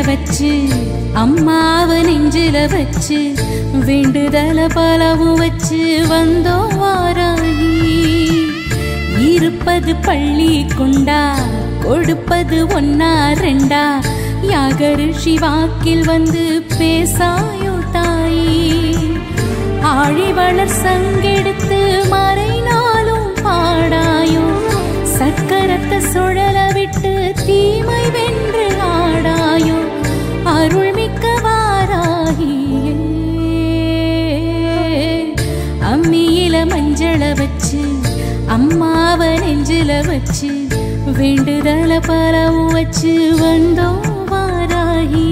வச்சு அம்மாவை நெஞ்சில வச்சு வேண்டுதல பலவும் வச்சு வந்தோம் வாராகி. இருப்பது பள்ளி கொண்டா கொடுப்பது ஒன்னா ரெண்டா யாகரிஷி வாக்கில் வந்து பேசாயோ தாயி. ஆழி வளர் சங்கெடுத்து மறைநாளும் பாடாயோ சக்கரத்தை சுழல விட்டு தீமை வென்று ஆடாயோ அருள்மிக்க வாராகியே. அம்மியில மஞ்சள வச்சு அம்மாவை நெஞ்சில வச்சு வேண்டுதல பலவும் வச்சு வந்தோம் வாராகி.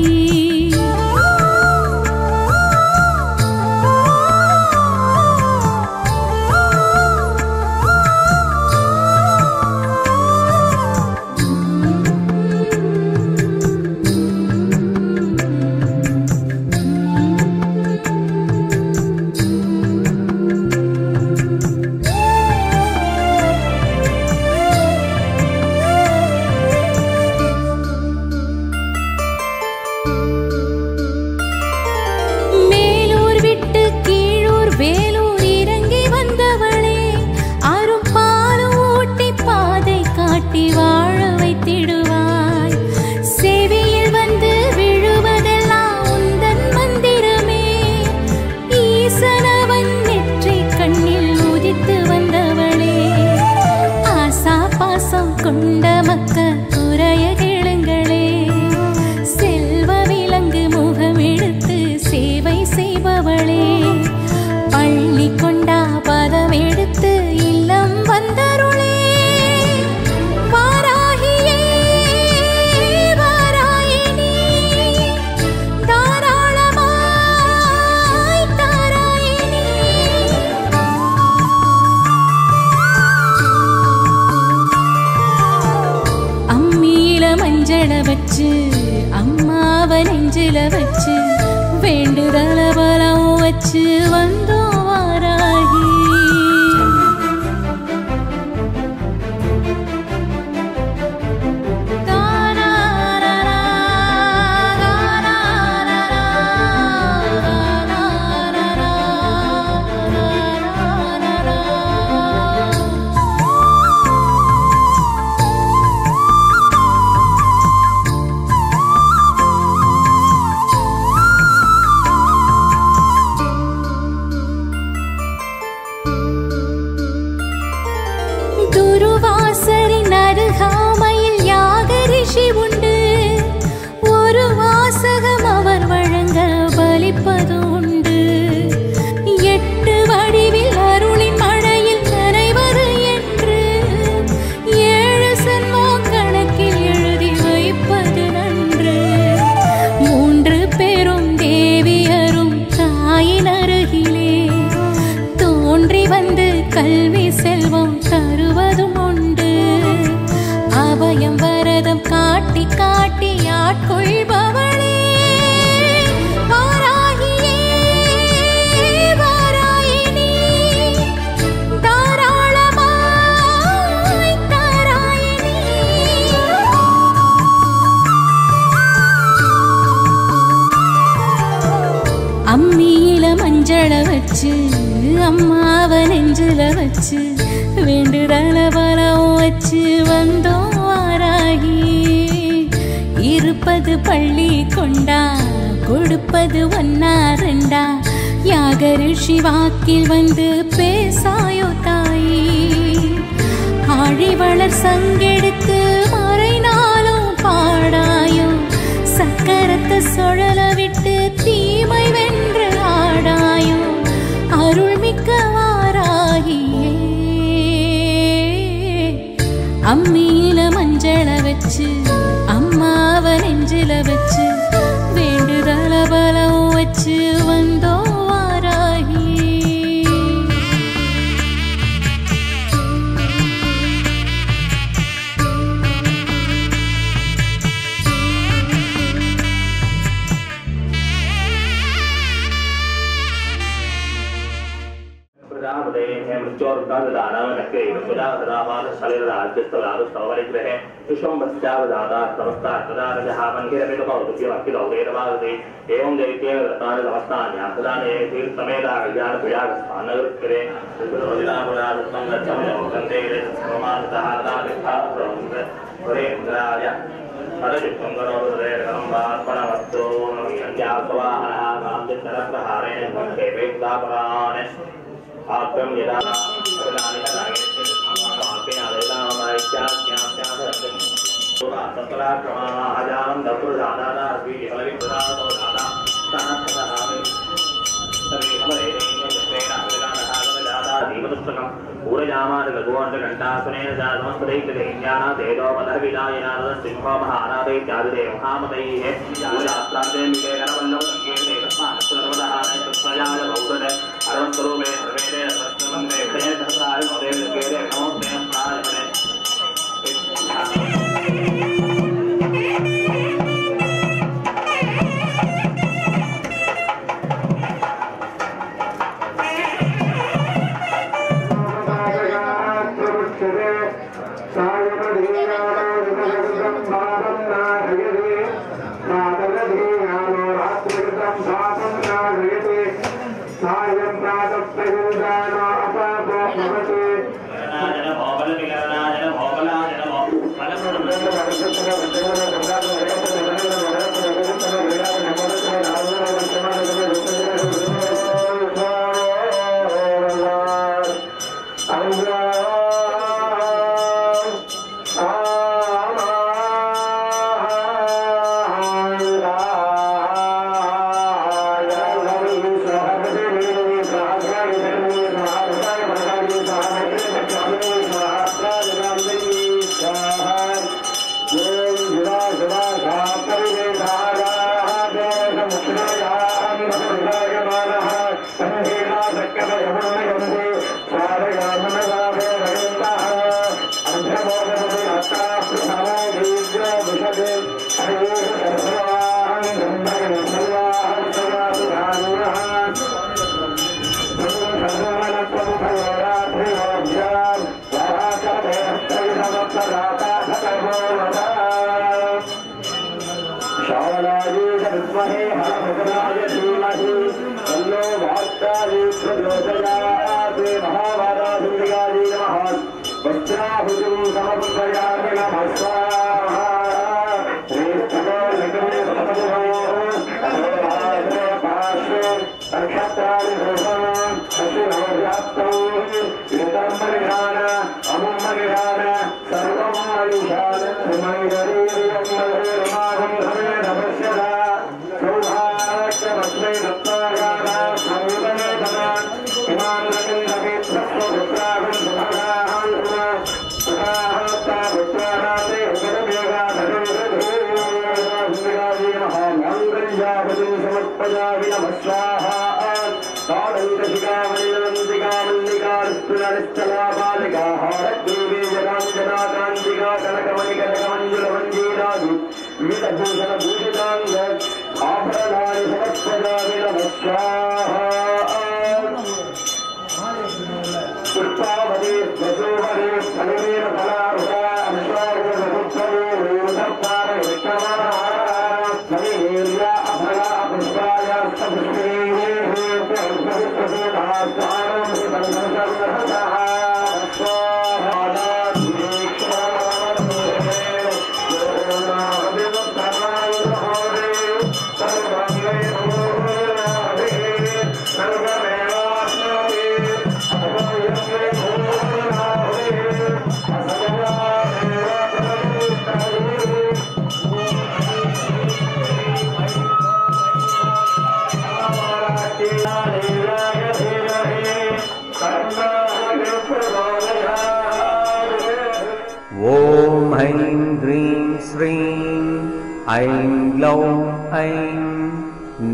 கொண்ட மக்க குறைய கேளுங்களே செல்வ விலங்கு முகம் எடுத்து சேவை செய்பவளே பள்ளி கொண்டா பதம் எடுத்து இல்லம் வந்தருளே வாராகியே வாராயினி தாராளமாய் தாராயினி. மஞ்சள வச்சு அம்மாவை நெஞ்சில வச்சு வேண்டுதல பலம் வச்சு வந்தோம் வாராகி. துருவாசரின் அருகாமையில் யாகரிஷி உண்டு ஒரு வாசகம் அவர் வழங்க பலிப்பது உண்டு. 8 வடிவில் அருளின் மழையில் நனைவது என்று 7 செல்வம் கணக்கில் எழுதி வைப்பது நன்று. 3 பேரும் தேவியரும் தாயின் அருகிலே தோன்றி வந்து கல்வி செல்வம் தருவதும் உண்டு. அபயம் வரதம் காட்டி காட்டி ஆட்கொள்பவளே வாராகியே வாராயினி தாராளமாய் தாராயினி. அம்மியில மஞ்சள வச்சு அம்மாவை நெஞ்சில வச்சு வேண்டுதல பலம் வச்சு வந்தோம் வாராகி. இருப்பது பள்ளி கொண்டா கொடுப்பது ஒன்னா ரெண்டா யாகரிஷி வாக்கில் வந்து பேசாயோ தாயி. ஆழி வளர் சங்கெடுத்து மறைநாளும் பாடாயோ சக்கரத்தை சுழல விட்டு தீமை வென்று ஆடாயோ அருள்மிக்க வாராகியே. அம்மியில மஞ்சள வச்சு அம்மாவை நெஞ்சில வச்சு வேண்டுதல பலம் வச்சு வந்தோம் வாராகி. प्रजापते मृत्योर्दान नक्रे सुदासदावाद शलिराज्यस्तरादुस्तवरिग्रहे विश्वम्भस्यावदाता समस्ता तदारजहामन्हिरमितमौदुक्यमखिलौरेरवादते एवं दैत्येन रत्नानि समस्तान्यासदाने तीर्थमेधा ज्ञानप्रयागस्थानगृत्करे विपुलोदिनापुरादत्तं गच्छमयमुखन्ते समानतहारदादिष्ठाप्रोन्द्रेन्द्राय परयुक्तं करोदुरेकरम्बात्मनमस्तु नमस्यासवाहनः गान्धिस्तरप्रहारेण मुख्येवेदापराणे आत्मं यदा प्रदानि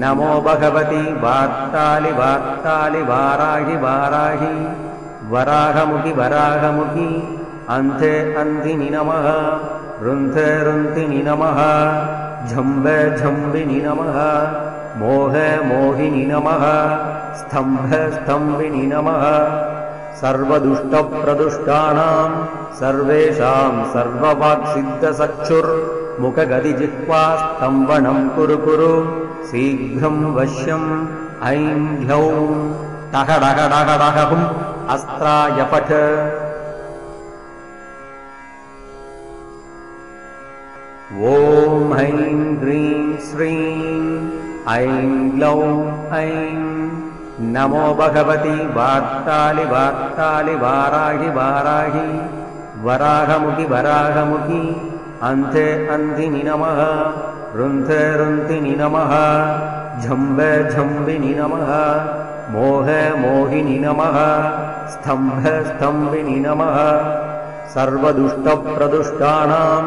नमो भगवती वार्तालि वार्तालि वाराहि वाराहि वराहमुखि वराहमुखि अन्ते अन्तिनि नमः रुन्धे रुन्तिनि नमः झम्बे झम्बिनि नमः मोहे मोहिनि नमः स्तम्भस्तम्भिनि नमः सर्वदुष्टप्रदुष्टानां सर्वेषां सर्ववाक्सिद्धचक्षुर्मुखगदिजिह्वा स्तम्भनं कुरु कुरु शीघ्रं वश्यम् ऐं ह्यौं टहडहडहडहुम् अस्त्राय पठ ॐ ऐं ह्रीं श्रीं ऐं ग्लौं ऐं नमो भगवति वार्तालि वार्तालि वाराहि वाराहि वराहमुखि वराहमुखि अन्ते अन्धिनि नमः रुन्थे रुन्थिनि नमः झम्बे झम्बिनि नमः मोहे मोहिनि नमः स्तम्भे स्तम्भिनि नमः सर्वदुष्टप्रदुष्टानां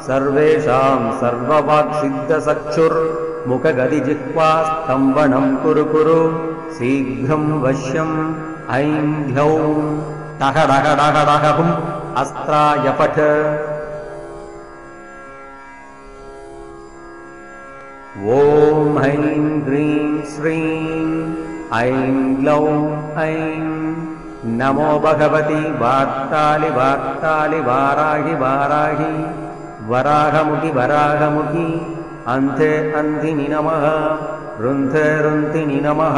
सर्वेषां सर्ववाक्सिद्धचक्षुर्मुखगदिजिह्वा स्तम्भनं कुरु कुरु शीघ्रं वश्यम् ऐं ह्यौं टहडहडहडहुम् अस्त्राय पठ ॐ ऐं ह्रीं श्रीं ऐं ग्लौं ऐं नमो भगवति वार्तालि वार्तालि वाराहि वाराहि वराहमुखि वराहमुखि अन्ते अन्धिनि नमः रुन्थे रुन्थिनि नमः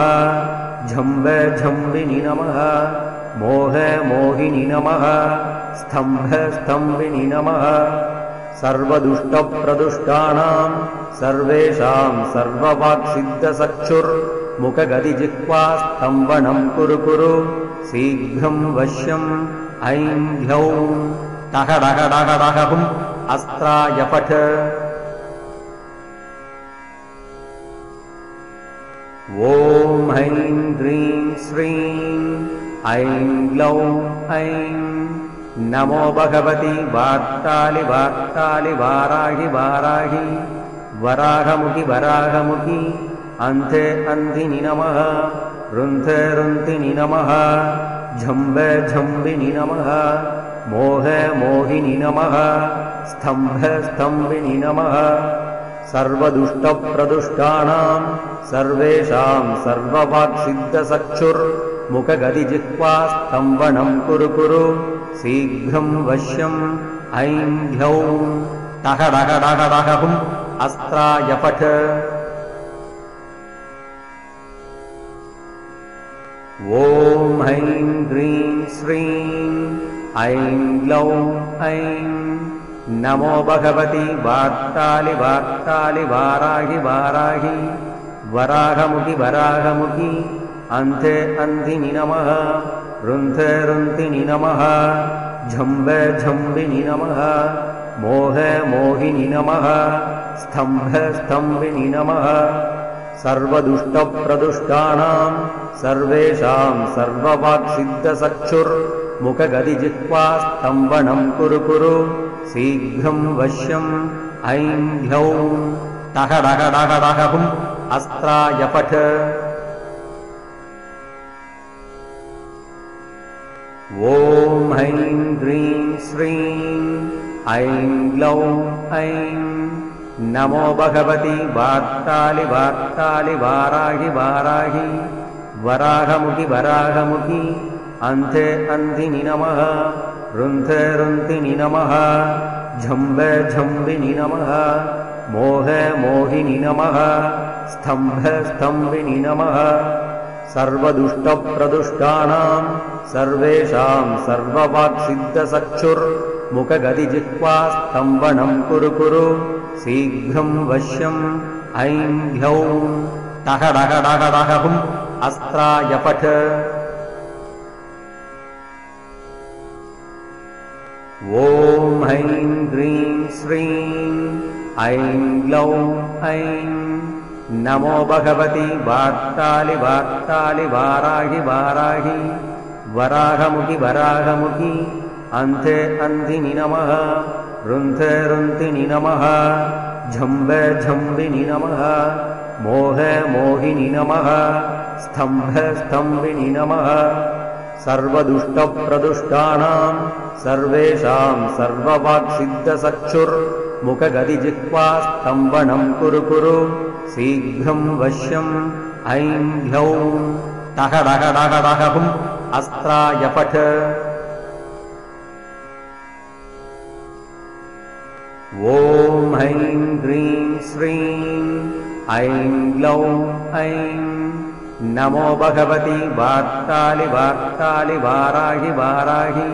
झम्बे झम्बिनि नमः मोहे मोहिनि नमः स्तम्भे स्तम्भिनि नमः सर्वदुष्टप्रदुष्टानां सर्वेषां सर्ववाक्सिद्धचक्षुर्मुखगदिजिह्वा स्तम्भनं कुरु कुरु शीघ्रं वश्यम् ऐं ह्यौं टहडहडहडहुम् अस्त्राय पठ ॐ ऐं ह्रीं श्रीं ऐं ग्लौं ऐं नमो भगवति वार्तालि वार्तालि वाराहि वाराहि वराहमुखि वराहमुखि अन्ते अन्धिनि नमः रुन्थे रुन्थिनि नमः झम्बे झम्बिनि नमः मोहे मोहिनि नमः स्तम्भे स्तम्भिनि नमः सर्वदुष्टप्रदुष्टानां सर्वेषां सर्ववाक्सिद्धचक्षुर्मुखगदिजिह्वा स्तम्भनं कुरु कुरु शीघ्रं वश्यम् ऐं ह्यौं टहडहडहडहुम् अस्त्राय पठ ॐ ऐं ह्रीं श्रीं ऐं ग्लौं ऐं नमो भगवति वार्तालि वार्तालि वाराहि वाराहि वराहमुखि वराहमुखि अन्ते अन्धिनि नमः रुन्थे रुन्थिनि नमः झम्बे झम्बिनि नमः मोहे मोहिनि नमः स्तम्भे स्तम्भिनि नमः सर्वदुष्टप्रदुष्टानां सर्वेषां सर्ववाक्सिद्धचक्षुर्मुखगदिजिह्वा स्तम्भनं कुरु कुरु शीघ्रं वश्यम् ऐं ह्यौं टहडहडहडहुम् अस्त्राय पठ ॐ ऐं ह्रीं श्रीं ऐं ग्लौं ऐं नमो भगवति वार्तालि वार्तालि वाराहि वाराहि वराहमुखि वराहमुखि अन्ते अन्धिनि नमः रुन्थे रुन्थिनि नमः झम्बे झम्बिनि नमः मोहे मोहिनि नमः स्तम्भे स्तम्भिनि नमः सर्वदुष्टप्रदुष्टानां सर्वेषां सर्ववाक्सिद्धचक्षुर्मुखगदिजिह्वा स्तम्भनं कुरु कुरु शीघ्रं वश्यम् ऐं ह्यौं टहडहडहडहुम् अस्त्राय पठ ॐ ऐं ह्रीं श्रीं ऐं ग्लौं ऐं नमो भगवति वार्तालि वार्तालि वाराहि वाराहि वराहमुखि वराहमुखि अन्ते अन्धिनि नमः रुन्थे रुन्थिनि नमः झम्बे झम्बिनि नमः मोहे मोहिनि नमः स्तम्भे स्तम्भिनि नमः सर्वदुष्टप्रदुष्टानां सर्वेषां सर्ववाक्सिद्धचक्षुर्मुखगदिजिह्वा स्तम्भनं कुरु कुरु शीघ्रं वश्यम् ऐं ह्यौं तहडहडहडहुम् अस्त्राय पठ ॐ ऐं ह्रीं श्रीं ऐं ग्लौं ऐं नमो भगवति वार्तालि वार्तालि वाराहि वाराहि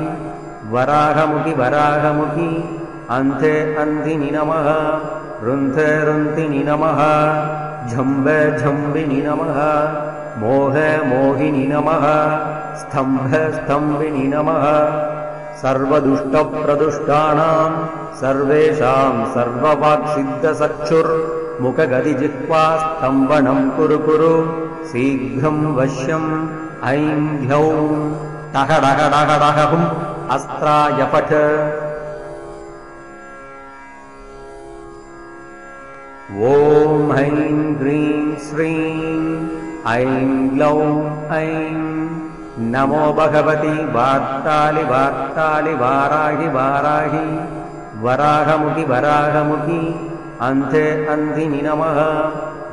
वराहमुखि वराहमुखि अन्धे अन्धिनि नमः रुन्धे रुन्धिनि नमः झम्बे झम्बिनि नमः मोहे मोहिनि नमः स्तम्भे स्तम्भिनि नमः सर्वदुष्टप्रदुष्टानां सर्वेषां सर्ववाक्सिद्धचक्षुर्मुखगतिजिह्वा स्तम्भनं कुरु कुरु शीघ्रं वश्यम् ऐं ह्यौं तहडहडहडहुम् अस्त्राय पठ ॐ ऐं ह्रीं श्रीं ऐं ग्लौं ऐं नमो भगवति वार्तालि वार्तालि वाराहि वाराहि वराहमुखि वराहमुखि अन्धे अन्धिनि नमः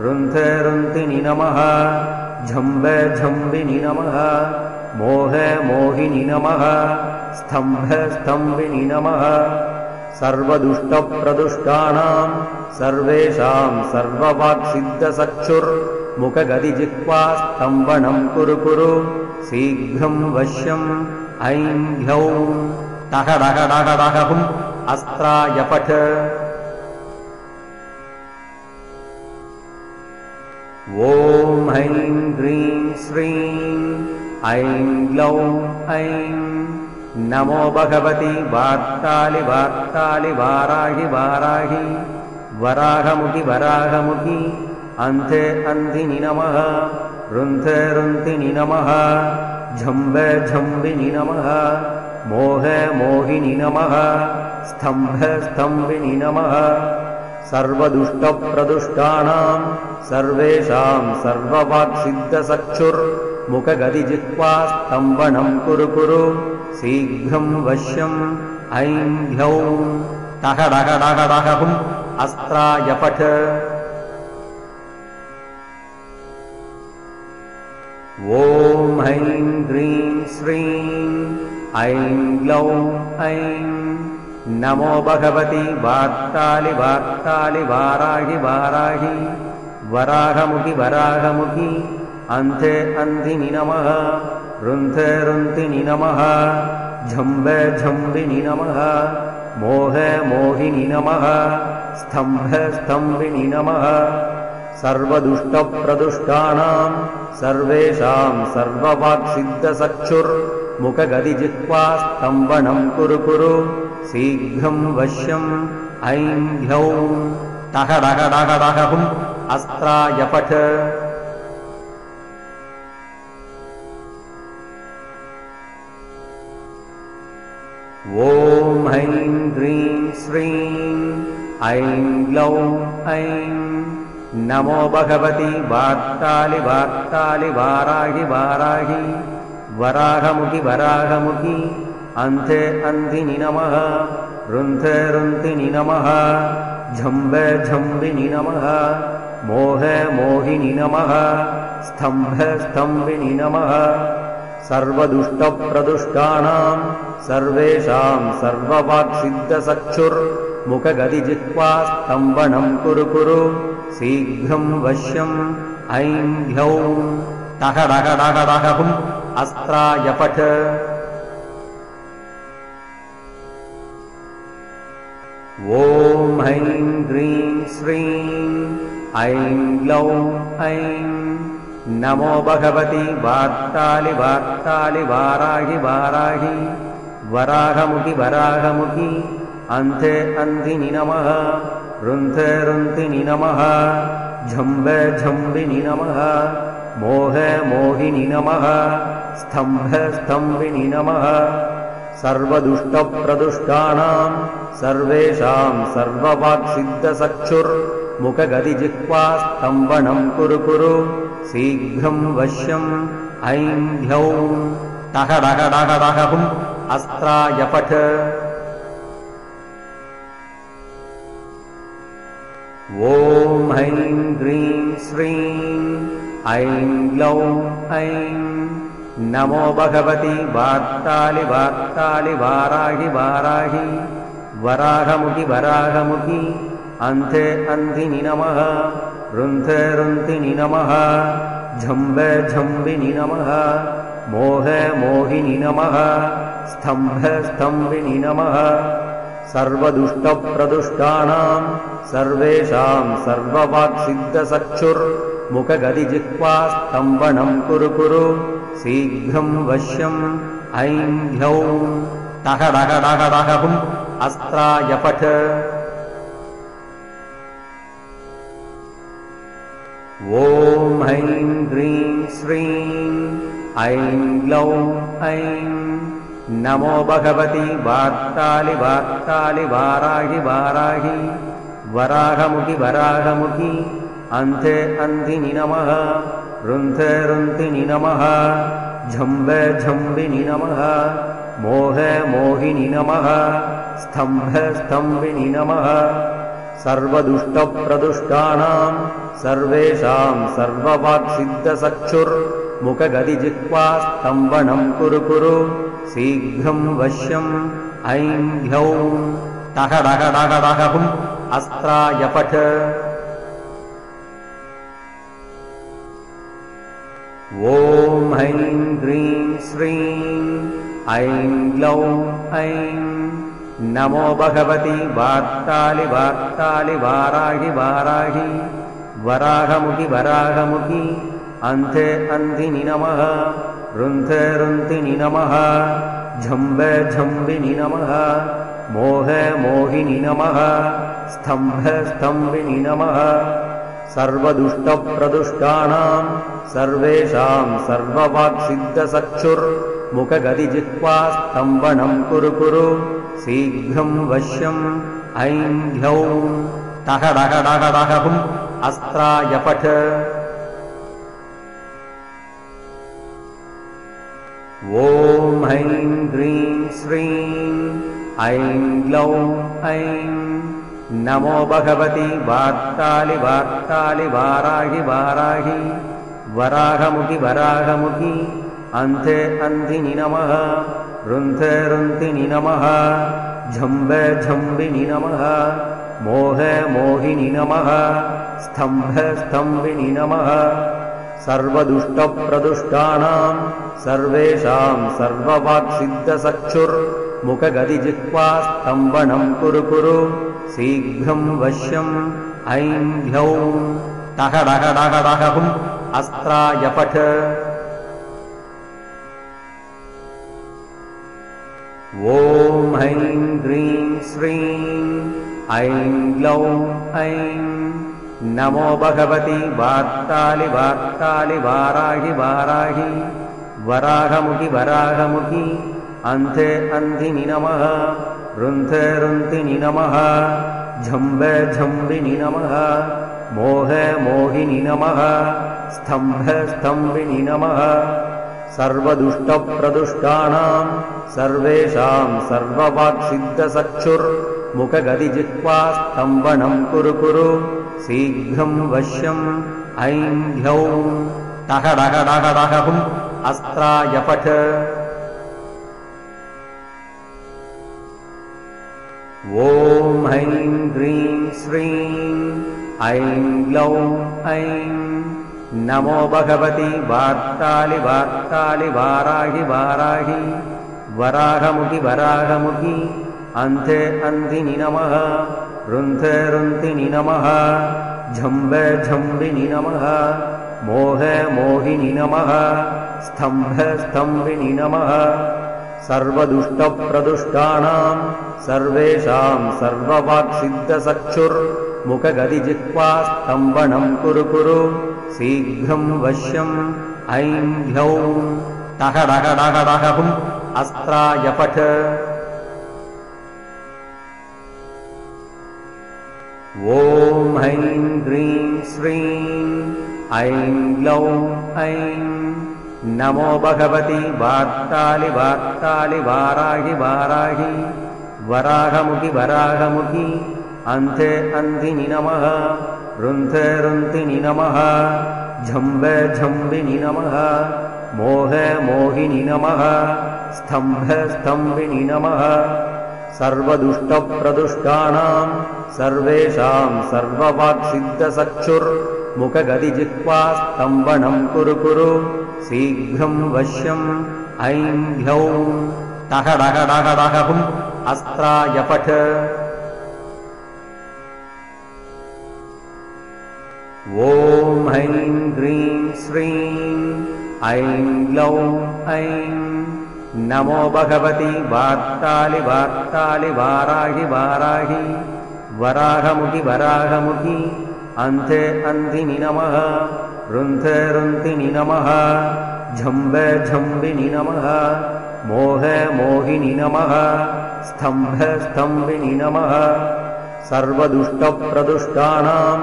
रुन्धे रुन्धिनि नमः झम्बे झम्बिनि नमः मोहे मोहिनि नमः स्तम्भे स्तम्भिनि नमः सर्वदुष्टप्रदुष्टानां सर्वेषां सर्ववाक्सिद्धचक्षुर्मुखगतिजिह्वा स्तम्भनं कुरु कुरु शीघ्रं वश्यम् ऐं ह्यौं तहडहडहडहुम् अस्त्राय पठ ॐ ऐं ह्रीं श्रीं ऐं ग्लौं ऐं नमो भगवति वार्तालि वार्तालि वाराहि वाराहि वराहमुखि वराहमुखि अन्धे अन्धिनि नमः रुन्धे रुन्धिनि नमः झम्बे झम्बिनि नमः मोहे मोहिनि नमः स्तम्भे स्तम्भिनि नमः सर्वदुष्टप्रदुष्टानां सर्वेषां सर्ववाक्सिद्धचक्षुर्मुखगतिजिह्वा स्तम्भनं कुरु कुरु शीघ्रं वश्यम् ऐं ह्यौं तहडहडहडहुम् अस्त्राय पठ ॐ ऐं ह्रीं श्रीं ऐं ग्लौं ऐं नमो भगवति वार्तालि वार्तालि वाराहि वाराहि वराहमुखि वराहमुखि अन्धे अन्धिनि नमः रुन्धे रुन्धिनि नमः झम्बे झम्बिनि नमः मोहे मोहिनि नमः स्तम्भे स्तम्भिनि नमः सर्वदुष्टप्रदुष्टानां सर्वेषां सर्ववाक्सिद्धचक्षुर्मुखगतिजिह्वा स्तम्भनं कुरु कुरु शीघ्रं वश्यम् ऐं ह्यौं तहडहडहडहुम् अस्त्राय पठ ॐ ऐं ह्रीं श्रीं ऐं ग्लौं ऐं नमो भगवति वार्तालि वार्तालि वाराहि वाराहि वराहमुखि वराहमुखि अन्धे अन्धिनि नमः रुन्धे रुन्धिनि नमः झम्बे झम्बिनि नमः मोहे मोहिनि नमः स्तम्भे स्तम्भिनि नमः सर्वदुष्टप्रदुष्टानां सर्वेषां सर्ववाक्सिद्धचक्षुर्मुखगतिजिह्वा स्तम्भनं कुरु कुरु शीघ्रं वश्यम् ऐं ह्यौं तहडहडहडहुम् अस्त्राय पठ ॐ ऐं ह्रीं श्रीं ऐं ग्लौं ऐं नमो भगवति वार्तालि वार्तालि वाराहि वाराहि वराहमुखि वराहमुखि अन्धे अन्धिनि नमः रुन्धे रुन्धिनि नमः झम्बे झम्बिनि नमः मोहे मोहिनि नमः स्तम्भे स्तम्भिनि नमः सर्वदुष्टप्रदुष्टानां सर्वेषां सर्ववाक्सिद्धचक्षुर्मुखगतिजिह्वा स्तम्भनं कुरु कुरु शीघ्रं वश्यम् ऐं ह्यौं तहडहडहडहुम् अस्त्राय पठ ॐ ऐं ह्रीं श्रीं ऐं ग्लौं ऐं नमो भगवति वार्तालि वार्तालि वाराहि वाराहि वराहमुखि वराहमुखि अन्धे अन्धिनि नमः रुन्धे रुन्धिनि नमः झम्बे झम्बिनि नमः मोहे मोहिनि नमः स्तम्भे स्तम्भिनि नमः सर्वदुष्टप्रदुष्टानां सर्वेषां सर्ववाक्सिद्धचक्षुर्मुखगदिजिह्वास्तम्भनं कुरु कुरु शीघ्रं वश्यम् ऐं ह्यौं टहडहडहडहुम् अस्त्राय पठ ॐ ऐं ह्रीं श्रीं ऐं ग्लौं ऐं नमो भगवति वार्तालि वार्तालि वाराहि वाराहि वराहमुखि वराहमुखि अन्धे अन्धिनि नमः रुन्धे रुन्धिनि नमः झम्बे झम्बिनि नमः मोहे मोहिनि नमः स्तम्भे स्तम्भिनि नमः सर्वदुष्टप्रदुष्टानां सर्वेषां सर्ववाक्सिद्धचक्षुर्मुखगदिजिह्वास्तम्भनं कुरु कुरु शीघ्रं वश्यम् ऐं ह्यौं टहडहडहडहुम् अस्त्राय पठ ॐ ऐं ह्रीं श्रीं ऐं ग्लौं ऐं नमो भगवति वार्तालि वार्तालि वाराहि वाराहि वराहमुखि वराहमुखि अन्धे अन्धिनि नमः रुन्धे रुन्धिनि नमः झम्बे झम्बिनि नमः मोहे मोहिनि नमः स्तम्भे स्तम्भिनि नमः सर्वदुष्टप्रदुष्टानां सर्वेषां सर्ववाक्सिद्धचक्षुर्मुखगदिजिह्वास्तम्भनं कुरु कुरु शीघ्रं वश्यम् ऐं ह्यौं टहडहडहडहुम् अस्त्राय पठ ॐ ऐं ह्रीं श्रीं ऐं ग्लौं ऐं नमो भगवति वार्तालि वार्तालि वाराहि वाराहि वराहमुखि वराहमुखि अन्धे अन्धिनि नमः रुन्धे रुन्धिनि नमः झम्बे झम्बिनि नमः मोहे मोहिनि नमः स्तम्भे स्तम्भिनि नमः सर्वदुष्टप्रदुष्टानां सर्वेषां सर्ववाक्सिद्धचक्षुर्मुखगदिजिह्वास्तम्भनं कुरु कुरु शीघ्रं वश्यम् ऐं ह्यौं टहडहडहडहुम् अस्त्राय पठ ॐ ऐं ह्रीं श्रीं ऐं ग्लौं ऐं नमो भगवति वार्तालि वार्तालि वाराहि वाराहि वराहमुखि वराहमुखि अन्धे अन्धिनि नमः रुन्धे रुन्धिनि नमः झम्बे झम्बिनि नमः मोहे मोहिनि नमः स्तम्भे स्तम्भिनि नमः सर्वदुष्टप्रदुष्टानां सर्वेषां सर्ववाक्सिद्धचक्षुर्मुखगदिजिह्वास्तम्भनं कुरु कुरु शीघ्रं वश्यम् ऐं ह्यौं टहडहडहडहुम् अस्त्राय पठ ॐ ऐं ह्रीं श्रीं ऐं ग्लौं ऐं नमो भगवति वार्तालि वार्तालि वाराहि वाराहि वराहमुखि वराहमुखि अन्धे अन्धिनि नमः रुन्धे रुन्धिनि नमः झम्बे झम्बिनि नमः मोहे मोहिनि नमः स्तम्भे स्तम्भिनि नमः सर्वदुष्टप्रदुष्टानां सर्वेषां सर्ववाक्सिद्धचक्षुर्मुखगदिजिह्वास्तम्भनं कुरु कुरु शीघ्रं वश्यम् ऐं ह्यौं टहडहडहडहुम् अस्त्राय पठ ॐ ऐं ह्रीं श्रीं ऐं ग्लौं ऐं नमो भगवति वार्तालि वार्तालि वाराहि वाराहि वराहमुखि वराहमुखि अन्धे अन्धिनि नमः रुन्धे रुन्धिनि नमः झम्ब झम्बिनि नमः मोह मोहिनि नमः स्तम्भ स्तम्भिनि नमः सर्वदुष्टप्रदुष्टानां सर्वेषां सर्ववाक्सिद्धसक्षुर्मुखगतिजिह्वा स्तम्भनं कुरु कुरु शीघ्रं वश्यम् ऐं ह्लौं टह डह डह डह हुं अस्त्राय पठ ॐ ऐं ह्रीं श्रीं ऐं ग्लौं ऐं नमो भगवति वार्तालि वार्तालि वाराहि वाराहि वराहमुखि वराहमुखि अन्ते अन्तिनि नमः रुन्ध रुन्तिनि नमः झम्ब झम्बिनि नमः मोह मोहिनि नमः स्तम्भ स्तम्भिनि नमः सर्वदुष्टप्रदुष्टानां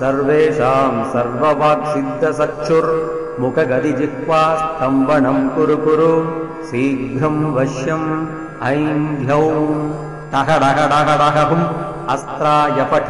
सर्वेषां सर्ववाक्सिद्धसक्षुर्मुखगतिजिह्वा स्तम्भनं कुरु कुरु शीघ्रं वश्यम् ऐं ह्लौं टह डह डह डह हुं अस्त्राय पठ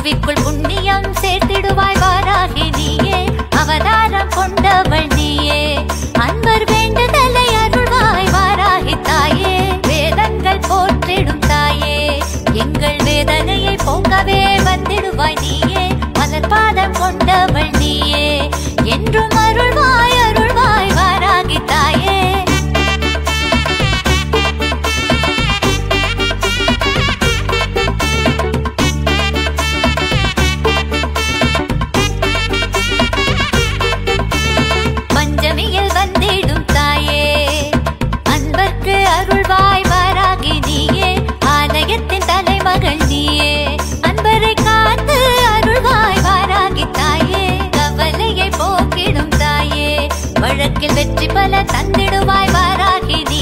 புவிக்குள் புண்ணியம் சேர்த்திடுவாய் வாராகி நீயே அவதாரம் கொண்டவள் நீயே அன்பர் வேண்டுதலை அருள்வாய் வாராகி தாயே வேதங்கள் போற்றிடும் தாயே எங்கள் வேதனையை போக்கவே வந்திடுவாய் நீயே மலர் பாதம் கொண்டவள் நீயே என்றும் அருள்வாய் அருள்வாய் வாராகி தாயே அருள்வாய் வாராகி நீயே ஆலயத்தின் தலைமகள் நீயே அன்பரை காத்து அருள்வாய் வாராகி தாயே கவலையை போக்கிடும் தாயே வழக்கில் வெற்றி பல தந்திடுவாய் வாராகி நீ